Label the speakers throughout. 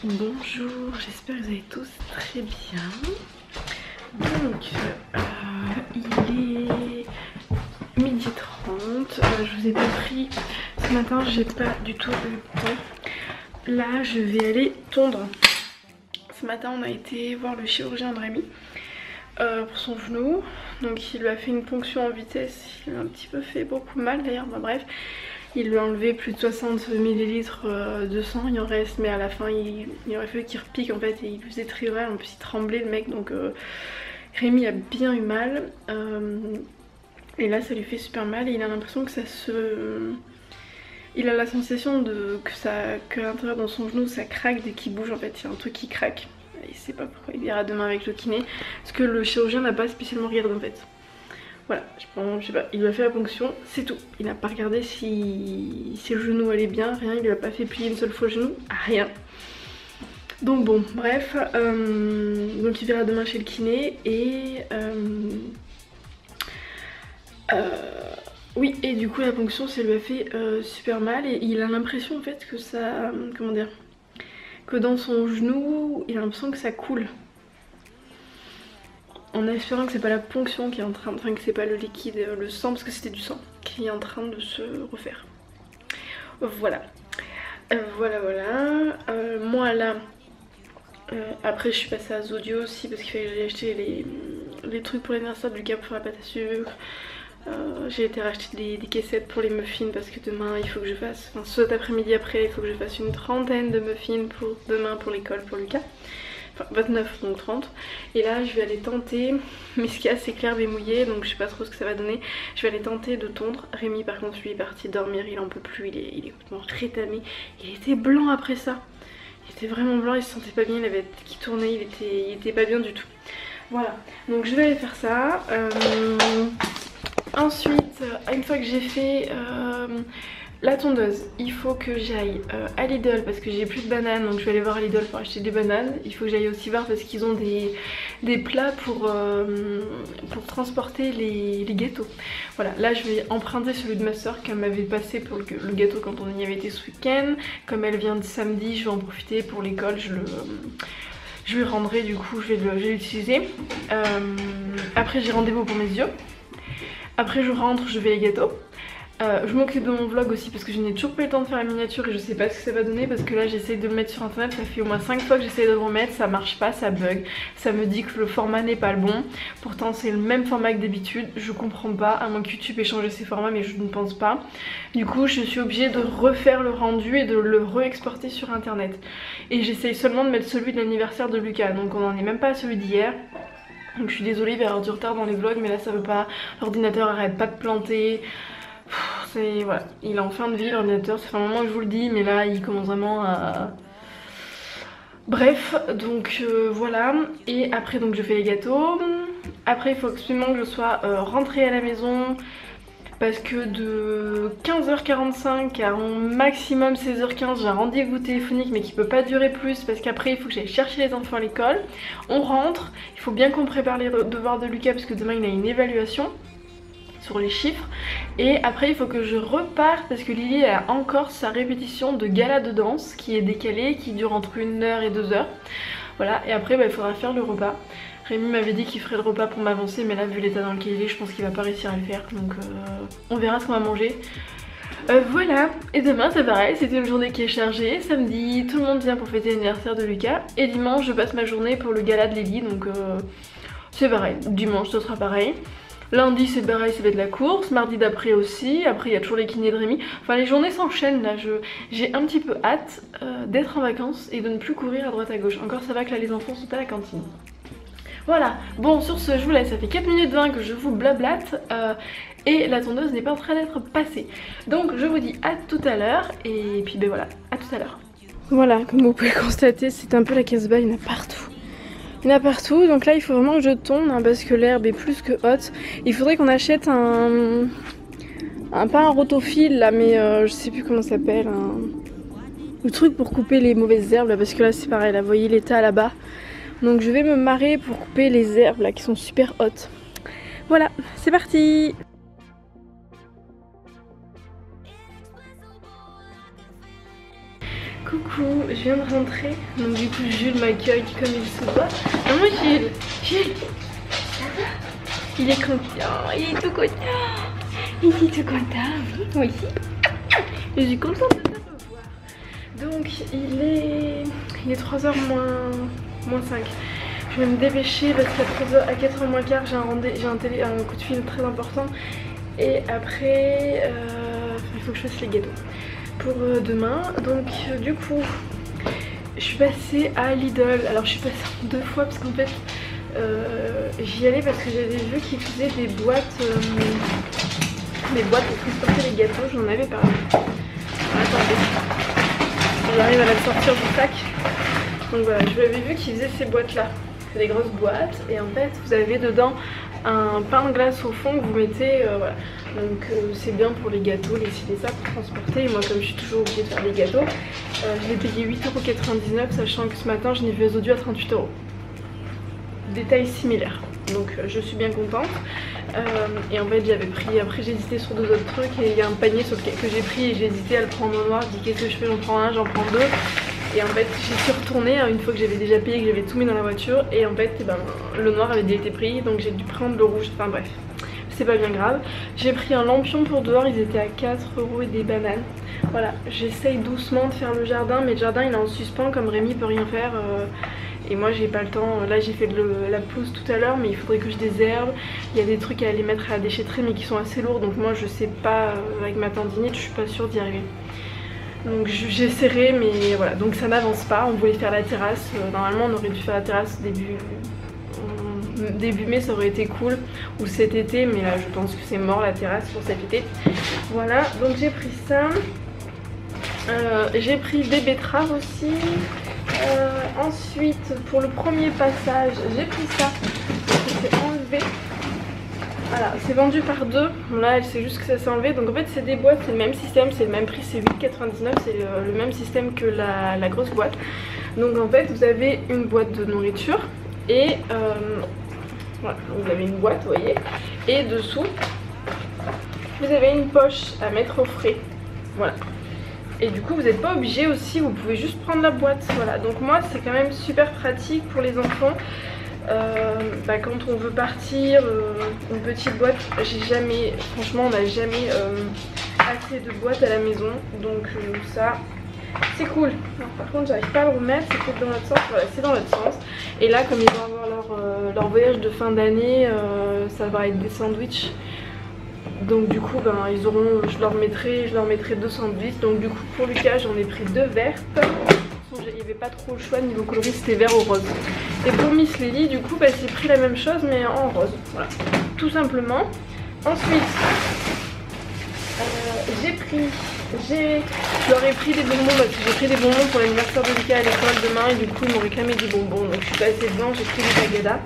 Speaker 1: Bonjour, j'espère que vous allez tous très bien. Donc, il est 12h30. Je vous ai pas pris ce matin, j'ai pas du tout eu le temps. Là, je vais aller tondre. Ce matin, on a été voir le chirurgien de Rémi pour son genou. Donc, il lui a fait une ponction en vitesse. Il a un petit peu fait beaucoup mal d'ailleurs. Bon, bref. Il lui a enlevé plus de 60 ml de sang, il en reste, mais à la fin il aurait fallu qu'il repique en fait et il faisait très mal, en plus il tremblait le mec, donc Rémi a bien eu mal et là ça lui fait super mal et il a l'impression que ça se... Il a la sensation que l'intérieur dans son genou ça craque dès qu'il bouge en fait, il y a un truc qui craque. Il sait pas pourquoi, il ira demain avec le kiné, parce que le chirurgien n'a pas spécialement regardé en fait. Voilà, je sais pas, il lui a fait la ponction, c'est tout. Il n'a pas regardé si le genou allait bien, rien, il lui a pas fait plier une seule fois le genou, rien. Donc bon, bref, donc il verra demain chez le kiné et... oui, et du coup la ponction ça lui a fait super mal et il a l'impression en fait que ça... comment dire, que dans son genou, il a l'impression que ça coule. En espérant que c'est pas la ponction qui est en train, enfin que c'est pas le liquide, le sang, parce que c'était du sang, qui est en train de se refaire. Voilà. Voilà. Moi là, après je suis passée à Zodio aussi parce qu'il fallait que j'aille acheter les trucs pour l'anniversaire de Lucas pour la pâte à sucre. J'ai été racheter des caissettes pour les muffins parce que demain il faut que je fasse, enfin cet après-midi après il faut que je fasse une trentaine de muffins pour demain pour l'école pour Lucas. Enfin 29 donc 30. Et là je vais aller tenter, mais ce qui est assez clair mais mouillé donc je sais pas trop ce que ça va donner. Je vais aller tenter de tondre. Rémi par contre lui est parti dormir, il en peut plus, il est complètement rétamé. Il était blanc après ça. Il était vraiment blanc, il se sentait pas bien, il avait la tête qui tournait, il était pas bien du tout. Voilà, donc je vais aller faire ça. Ensuite, une fois que j'ai fait la tondeuse, il faut que j'aille à Lidl parce que j'ai plus de bananes, donc je vais aller voir à Lidl pour acheter des bananes. Il faut que j'aille aussi voir parce qu'ils ont des plats pour transporter les gâteaux. Voilà, là je vais emprunter celui de ma soeur qu'elle m'avait passé pour le gâteau quand on y avait été ce week-end. Comme elle vient de samedi, je vais en profiter pour l'école, je lui rendrai, du coup je vais l'utiliser. Après j'ai rendez-vous pour mes yeux. Après je rentre, je vais les gâteaux. Je m'occupe de mon vlog aussi parce que je n'ai toujours pas eu le temps de faire la miniature et je sais pas ce que ça va donner parce que là j'essaie de le mettre sur internet, ça fait au moins 5 fois que j'essaie de le remettre, ça marche pas, ça bug, ça me dit que le format n'est pas le bon, pourtant c'est le même format que d'habitude, je comprends pas, à moins que YouTube ait changé ses formats mais je ne pense pas. Du coup je suis obligée de refaire le rendu et de le re-exporter sur internet et j'essaye seulement de mettre celui de l'anniversaire de Lucas, donc on n'en est même pas à celui d'hier. Donc je suis désolée, il va y avoir du retard dans les vlogs mais là ça veut pas, l'ordinateur arrête pas de planter. Voilà, il est en fin de vie l'ordinateur, ça fait un moment que je vous le dis mais là il commence vraiment à... Bref, donc voilà, et après donc je fais les gâteaux. Après il faut absolument que je sois rentrée à la maison parce que de 15h45 à au maximum 16h15 j'ai un rendez-vous téléphonique mais qui peut pas durer plus parce qu'après il faut que j'aille chercher les enfants à l'école. On rentre, il faut bien qu'on prépare les devoirs de Lucas parce que demain il a une évaluation sur les chiffres et après il faut que je reparte parce que Lily a encore sa répétition de gala de danse qui est décalée, qui dure entre 1h et 2h. Voilà, et après il faudra faire le repas. Rémi m'avait dit qu'il ferait le repas pour m'avancer mais là vu l'état dans lequel il est je pense qu'il va pas réussir à le faire donc on verra ce qu'on va manger. Voilà, et demain c'est pareil, c'était une journée qui est chargée. Samedi tout le monde vient pour fêter l'anniversaire de Lucas et dimanche je passe ma journée pour le gala de Lily donc c'est pareil, dimanche ce sera pareil. Lundi c'est pareil, ça va être la course, mardi d'après aussi, après il y a toujours les kinés de Rémi. Enfin les journées s'enchaînent là, j'ai un petit peu hâte d'être en vacances et de ne plus courir à droite à gauche. Encore ça va que là les enfants sont à la cantine. Voilà, bon sur ce je vous laisse, ça fait 4 minutes 20 que je vous blablate et la tondeuse n'est pas en train d'être passée. Donc je vous dis à tout à l'heure et puis ben voilà, à tout à l'heure. Voilà, comme vous pouvez constater c'est un peu la casse-bas, il y en a partout. Il y en a partout, donc là il faut vraiment que je tonde hein, parce que l'herbe est plus que haute. Il faudrait qu'on achète pas un rotofil là, mais je sais plus comment ça s'appelle. Le truc pour couper les mauvaises herbes là, parce que là c'est pareil, là vous voyez l'état là-bas. Donc je vais me marrer pour couper les herbes là qui sont super hautes. Voilà, c'est parti! coup je viens de rentrer, donc du coup Jules m'accueille comme il se doit. Ah, moi Jules, il est content, il est tout content. Il est tout content, oui, moi aussi. Je suis contente de te revoir. Donc il est 3h moins 5. Je vais me dépêcher parce qu'à 4h moins quart j'ai un coup de fil très important. Et après il faut que je fasse les gâteaux pour demain. Donc du coup je suis passée à Lidl. Alors je suis passée en 2 fois parce qu'en fait j'y allais parce que j'avais vu qu'ils faisaient des boîtes pour transporter les gâteaux. J'en avais parlé. Attendez, j'arrive à la sortir du sac. Donc voilà, je l'avais vu qu'ils faisaient ces boîtes là. C'est des grosses boîtes et en fait vous avez dedans un pain de glace au fond que vous mettez, voilà. Donc c'est bien pour les gâteaux, les ci, les ça, pour transporter. Et moi comme je suis toujours obligée de faire des gâteaux, je l'ai payé 8,99 €, sachant que ce matin je n'ai vu Zodio à 38 €. Détail similaire, donc je suis bien contente. Et en fait j'avais pris, après j'ai hésité sur 2 autres trucs et il y a un panier sur lequel que j'ai pris et j'ai hésité à le prendre au noir. Je dis qu'est-ce que je fais, j'en prends un, j'en prends 2. Et en fait j'y suis retournée une fois que j'avais déjà payé, que j'avais tout mis dans la voiture. Et en fait le noir avait déjà été pris, donc j'ai dû prendre le rouge, enfin bref. C'est pas bien grave. J'ai pris un lampion pour dehors, ils étaient à 4 € et des bananes. Voilà, j'essaye doucement de faire le jardin, mais le jardin il est en suspens comme Rémi peut rien faire. Et moi j'ai pas le temps. Là j'ai fait la pelouse tout à l'heure, mais il faudrait que je désherbe. Il y a des trucs à aller mettre à la déchetterie mais qui sont assez lourds, donc moi je sais pas, avec ma tendinite je suis pas sûre d'y arriver. Donc j'essaierai, mais voilà, donc ça n'avance pas. On voulait faire la terrasse, normalement on aurait dû faire la terrasse début mai, ça aurait été cool, ou cet été, mais là je pense que c'est mort la terrasse pour cet été. Voilà, donc j'ai pris ça. J'ai pris des betteraves aussi. Ensuite pour le premier passage j'ai pris ça, c'est enlevé. Voilà, c'est vendu par 2. Là c'est juste que ça s'est enlevé. Donc en fait c'est des boîtes, c'est le même système, c'est le même prix, c'est 8,99 €, c'est le même système que la grosse boîte. Donc en fait vous avez une boîte de nourriture et voilà, vous avez une boîte, vous voyez, et dessous vous avez une poche à mettre au frais. Voilà. Et du coup vous n'êtes pas obligé aussi, vous pouvez juste prendre la boîte. Voilà, donc moi c'est quand même super pratique pour les enfants. Quand on veut partir, une petite boîte, franchement on n'a jamais assez de boîtes à la maison, donc ça c'est cool. Alors, par contre j'arrive pas à le remettre, c'est peut-être dans l'autre sens. Voilà, c'est dans l'autre sens. Et là comme ils vont avoir leur voyage de fin d'année, ça va être des sandwichs. Donc du coup je leur mettrai 2 sandwichs. Donc du coup pour Lucas j'en ai pris 2 vertes. Il n'y avait pas trop le choix niveau coloris, c'était vert ou rose. Et pour Miss Lily du coup j'ai pris la même chose mais en rose. Voilà, tout simplement. Ensuite je leur ai pris des bonbons parce que j'ai pris des bonbons pour l'anniversaire de Lucas à l'école demain. Et du coup ils m'ont réclamé des bonbons, donc je suis passée devant, j'ai pris des tagadas.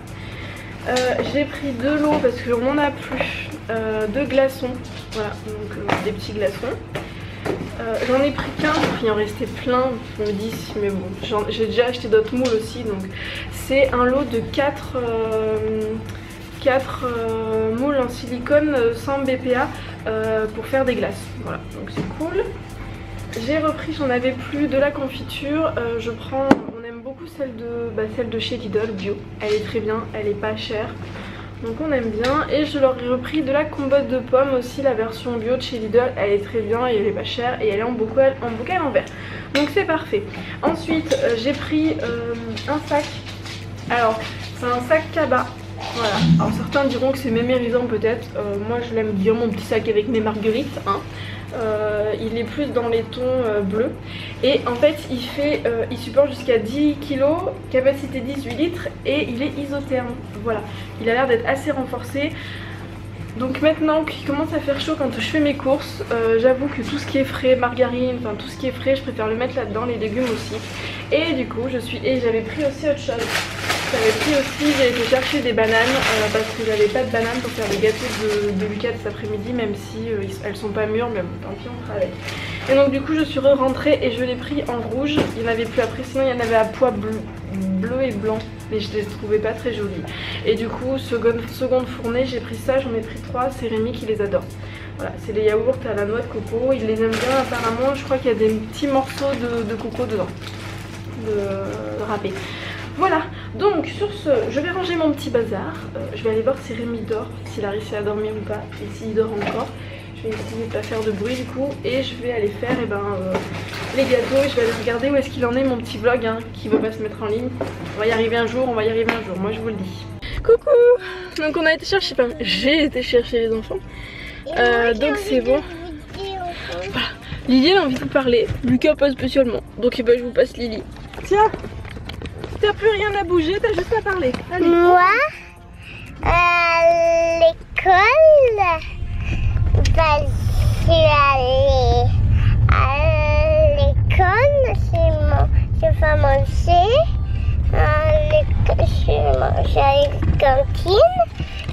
Speaker 1: J'ai pris de l'eau parce qu'on n'en a plus, de glaçons, voilà, donc des petits glaçons. J'en ai pris qu'un, il en restait plein, je me dis, mais bon, j'ai déjà acheté d'autres moules aussi, donc c'est un lot de 4 moules en silicone sans BPA pour faire des glaces, voilà, donc c'est cool. J'ai repris, j'en avais plus, de la confiture. On aime beaucoup celle de chez Lidl bio, elle est très bien, elle est pas chère, donc on aime bien. Et je leur ai repris de la compote de pommes aussi, la version bio de chez Lidl, elle est très bien et elle est pas chère et elle est en bocal en verre, donc c'est parfait. Ensuite j'ai pris un sac, alors c'est un sac Kaba. Voilà, alors certains diront que c'est mémérisant peut-être, moi je l'aime bien mon petit sac avec mes marguerites, hein. Il est plus dans les tons bleus et en fait il supporte jusqu'à 10 kg, capacité 18 litres et il est isotherme. Voilà, il a l'air d'être assez renforcé. Donc maintenant qu'il commence à faire chaud quand je fais mes courses, j'avoue que tout ce qui est frais, margarine, enfin tout ce qui est frais, je préfère le mettre là-dedans, les légumes aussi. Et du coup j'avais pris aussi autre chose. J'ai été chercher des bananes parce que j'avais pas de bananes pour faire les gâteaux de Lucas cet après-midi, même si elles sont pas mûres, mais bon, tant pis, on fera avec. Et donc du coup je suis rentrée et je l'ai pris en rouge. Il n'y en avait plus après, sinon il y en avait à pois bleu et blanc, mais je les trouvais pas très jolies. Et du coup seconde fournée, j'ai pris ça, j'en ai pris 3, c'est Rémi qui les adore. Voilà, c'est les yaourts à la noix de coco. Ils les aiment bien apparemment. Je crois qu'il y a des petits morceaux de coco dedans, de râpé. Voilà, donc sur ce, je vais ranger mon petit bazar. Je vais aller voir si Rémi dort, s'il a réussi à dormir ou pas, et s'il dort encore. Je vais essayer de pas faire de bruit du coup, et je vais aller faire les gâteaux. Je vais aller regarder où est-ce qu'il en est mon petit vlog hein, qui veut pas se mettre en ligne. On va y arriver un jour, moi je vous le dis. Coucou. Donc on a été chercher, enfin j'ai été chercher les enfants. Donc c'est bon. Voilà. Lily elle a envie de vous parler, Lucas pas spécialement. Donc je vous passe Lily. Tiens, t'as plus rien à bouger, t'as juste à parler. Allez.
Speaker 2: Moi, à l'école, je suis allée à l'école, je vais manger. J'ai mangé à la cantine,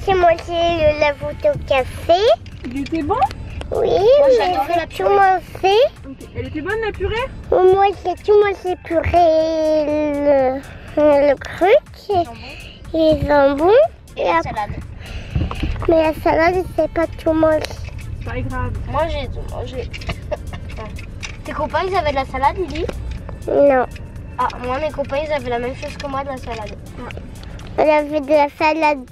Speaker 2: j'ai mangé le lavabo au café.
Speaker 1: Il était bon?
Speaker 2: Oui, mais j'ai tout mangé.
Speaker 1: Okay. Elle était bonne la purée?
Speaker 2: Moi j'ai tout mangé purée, le truc, les jambons
Speaker 3: et la salade.
Speaker 2: Mais la salade, je sais pas tout manger.
Speaker 1: Pas grave.
Speaker 3: Moi j'ai tout mangé. Tes copains ils avaient de la salade, Lily?
Speaker 2: Non.
Speaker 3: Ah, moi mes copains ils avaient la même chose que moi, de la salade.
Speaker 2: On avait de la salade,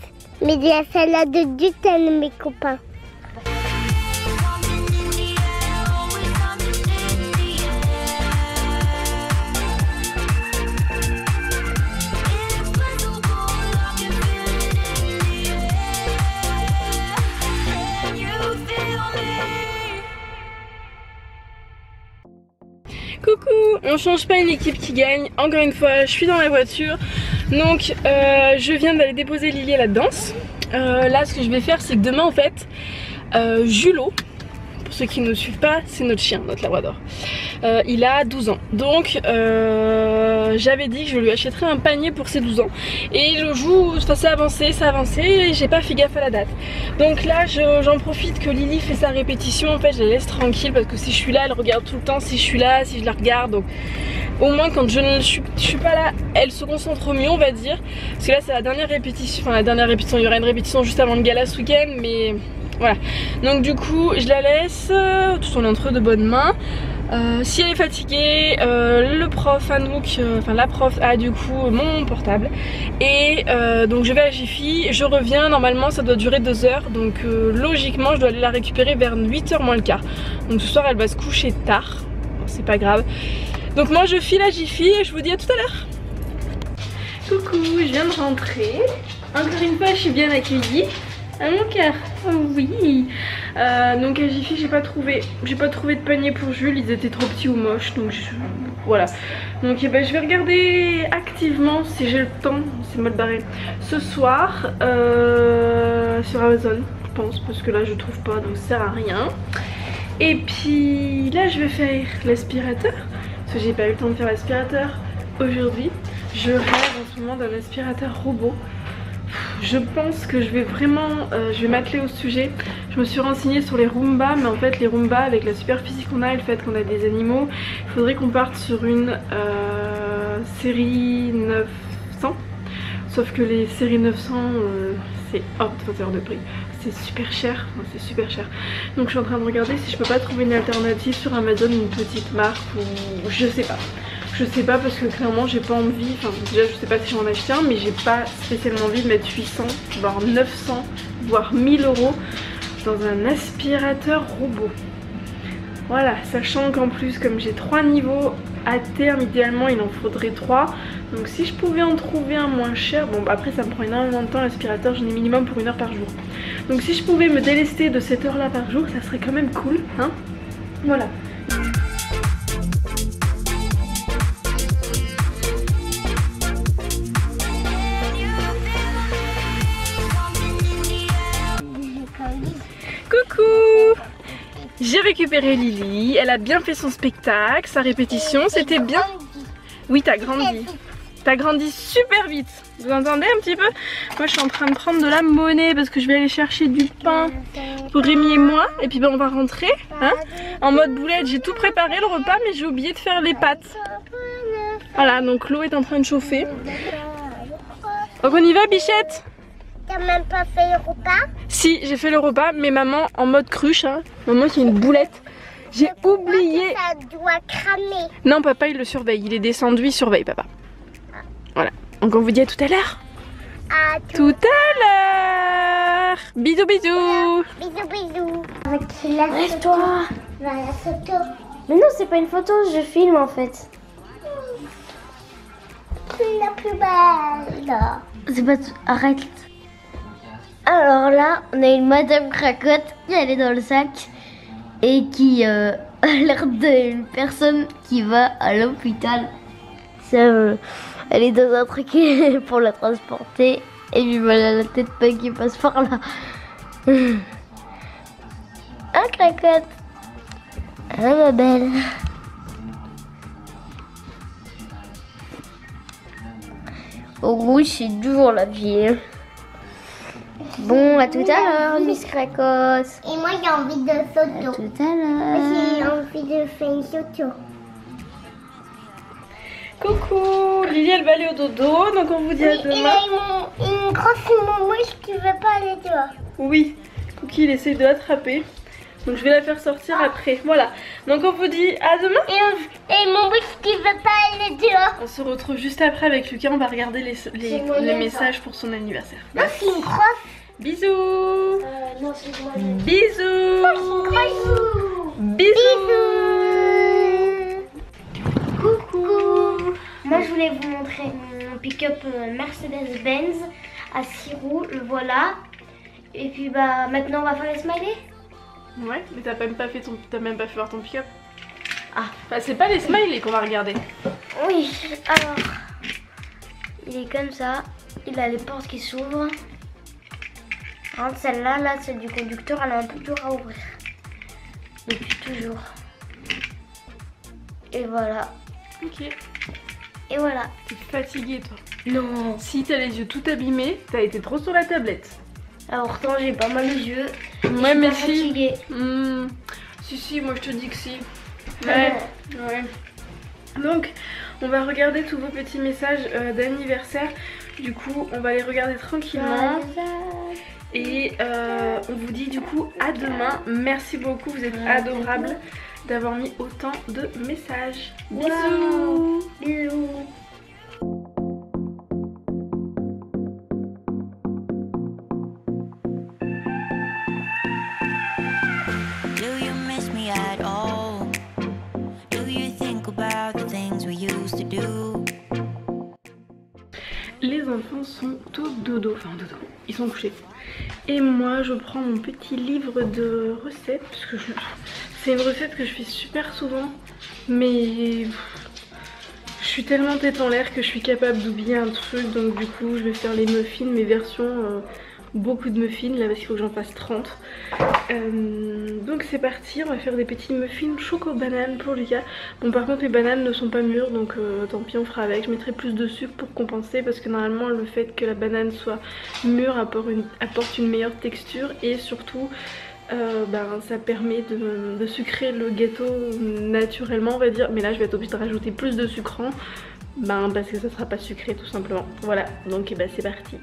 Speaker 2: mais de la salade du thym, mes copains.
Speaker 1: Coucou, on change pas une équipe qui gagne. Encore une fois, je suis dans la voiture. Donc je viens d'aller déposer Lily à la danse. Là ce que je vais faire c'est que demain en fait Julo, pour ceux qui ne nous suivent pas, c'est notre chien, notre labrador. Il a 12 ans. Donc j'avais dit que je lui achèterais un panier pour ses 12 ans. Et le jour où ça a avancé et j'ai pas fait gaffe à la date. Donc là j'en profite que Lily fait sa répétition. En fait je la laisse tranquille parce que si je suis là elle regarde tout le temps. Si je suis là, si je la regarde, donc au moins quand je ne suis pas là, elle se concentre mieux on va dire. Parce que là c'est la dernière répétition, enfin la dernière répétition, il y aura une répétition juste avant le gala ce week-end, mais voilà. Donc du coup je la laisse, tout en entre de bonnes mains. Si elle est fatiguée, le prof Anouk, enfin la prof a du coup mon portable. Et donc je vais à Jiffy, je reviens, normalement ça doit durer 2 heures. Donc logiquement je dois aller la récupérer vers 8h moins le quart. Donc ce soir elle va se coucher tard, c'est pas grave. Donc moi je file à Jiffy et je vous dis à tout à l'heure. Coucou, je viens de rentrer. Encore une fois je suis bien accueillie. À mon cœur, oh oui. Donc à Jiffy j'ai pas trouvé de panier pour Jules, ils étaient trop petits ou moches, donc voilà. Donc je vais regarder activement si j'ai le temps, c'est mal barré, ce soir sur Amazon je pense, parce que là je trouve pas donc ça sert à rien. Et puis là je vais faire l'aspirateur, parce que j'ai pas eu le temps de faire l'aspirateur aujourd'hui. Je rêve en ce moment d'un aspirateur robot. Je pense que je vais vraiment je vais m'atteler au sujet. Je me suis renseignée sur les Roomba, mais en fait les Roomba avec la superficie qu'on a et le fait qu'on a des animaux, il faudrait qu'on parte sur une série 900. Sauf que les séries 900 c'est hors de prix, c'est super cher, c'est super cher. Donc je suis en train de regarder si je peux pas trouver une alternative sur Amazon, une petite marque ou je sais pas. Je sais pas parce que clairement j'ai pas envie, enfin déjà je sais pas si j'en achète un, mais j'ai pas spécialement envie de mettre 800 voire 900 voire 1000 € dans un aspirateur robot. Voilà, sachant qu'en plus comme j'ai 3 niveaux à terme, idéalement il en faudrait 3. Donc si je pouvais en trouver un moins cher, bon bah après ça me prend énormément de temps l'aspirateur, j'en ai minimum pour 1 heure par jour. Donc si je pouvais me délester de cette heure là par jour, ça serait quand même cool, hein. Voilà. Coucou! J'ai récupéré Lily, elle a bien fait son spectacle, sa répétition, c'était bien. Oui, t'as grandi. T'as grandi super vite. Vous entendez un petit peu? Moi je suis en train de prendre de la monnaie parce que je vais aller chercher du pain pour Rémi et moi. Et puis ben, on va rentrer hein, en mode boulette. J'ai tout préparé le repas mais j'ai oublié de faire les pâtes. Voilà, donc l'eau est en train de chauffer. Donc on y va Bichette?
Speaker 2: T'as même pas fait le repas?
Speaker 1: Si, j'ai fait le repas, mais maman en mode cruche, hein. Maman qui a une boulette. J'ai oublié.
Speaker 2: Ça doit cramer.
Speaker 1: Non, papa il le surveille, il est descendu, il surveille papa. Voilà, donc on vous dit à tout à l'heure.
Speaker 2: À
Speaker 1: Tout à l'heure. Bisous bisous.
Speaker 2: Bisous, bisous.
Speaker 3: Reste-toi.
Speaker 2: La photo.
Speaker 3: Mais non, c'est pas une photo, je filme en fait.
Speaker 2: C'est la plus belle.
Speaker 3: C'est pas tout. Arrête. Alors là, on a une madame cracotte qui elle est dans le sac et qui a l'air d'une personne qui va à l'hôpital. Elle est dans un truc pour la transporter et lui mal à la tête pas qui passe par là. Ah, cracotte. Ah, ma belle. Au rouge, c'est toujours la vie. Bon, à tout à l'heure, Miss Cracos.
Speaker 2: Et moi, j'ai envie de
Speaker 3: À
Speaker 2: photo.
Speaker 3: tout à l'heure.
Speaker 2: J'ai envie de faire une photo.
Speaker 1: Coucou, Lily elle va aller au dodo, donc on vous dit à
Speaker 2: Il
Speaker 1: demain.
Speaker 2: a une grosse mouche qui veut pas aller dehors.
Speaker 1: Oui, Cookie il essaye de l'attraper, donc je vais la faire sortir après. Voilà, donc on vous dit à demain.
Speaker 2: Et mon mouche qui veut pas aller dehors.
Speaker 1: On se retrouve juste après avec Lucas, on va regarder les messages pour son anniversaire.
Speaker 2: Non, c'est une grosse.
Speaker 1: Bisous.
Speaker 3: Non, c'est moi.
Speaker 1: Bisous. Bisous.
Speaker 3: Coucou. Moi, je voulais vous montrer mon pick-up Mercedes-Benz à 6 roues. Le voilà. Et puis, bah, maintenant, on va faire les smileys.
Speaker 1: Ouais, mais t'as même pas fait voir ton pick-up. Ah, bah c'est pas les smileys qu'on va regarder.
Speaker 3: Oui, alors, il est comme ça. Il a les portes qui s'ouvrent. Par contre, celle-là, là, celle du conducteur, elle est un peu dure à ouvrir. Depuis toujours. Et voilà.
Speaker 1: Ok.
Speaker 3: Et voilà.
Speaker 1: T'es fatiguée toi.
Speaker 3: Non.
Speaker 1: Si t'as les yeux tout abîmés, t'as été trop sur la tablette.
Speaker 3: Alors, pourtant, j'ai pas mal aux yeux.
Speaker 1: Ouais, mais si.
Speaker 3: Fatiguée.
Speaker 1: Si, moi je te dis que si. Ouais. Donc, on va regarder tous vos petits messages d'anniversaire. Du coup, on va les regarder tranquillement. Et on vous dit du coup à demain. Merci beaucoup, vous êtes adorables d'avoir mis autant de messages. Bisous.
Speaker 3: Bisous.
Speaker 4: Do you miss me at all? Do you think about the things we used to do?
Speaker 1: Les enfants sont au dodo, ils sont couchés. Et moi je prends mon petit livre de recettes, parce que c'est une recette que je fais super souvent, mais je suis tellement tête en l'air que je suis capable d'oublier un truc, donc du coup je vais faire les muffins, mes versions, beaucoup de muffins là parce qu'il faut que j'en fasse 30. Donc c'est parti, on va faire des petits muffins choco-banane pour Lucas. Bon par contre les bananes ne sont pas mûres, donc tant pis on fera avec. Je mettrai plus de sucre pour compenser parce que normalement le fait que la banane soit mûre apporte une meilleure texture et surtout ça permet de sucrer le gâteau naturellement on va dire. Mais là je vais être obligée de rajouter plus de sucrant parce que ça sera pas sucré tout simplement. Voilà, donc c'est parti.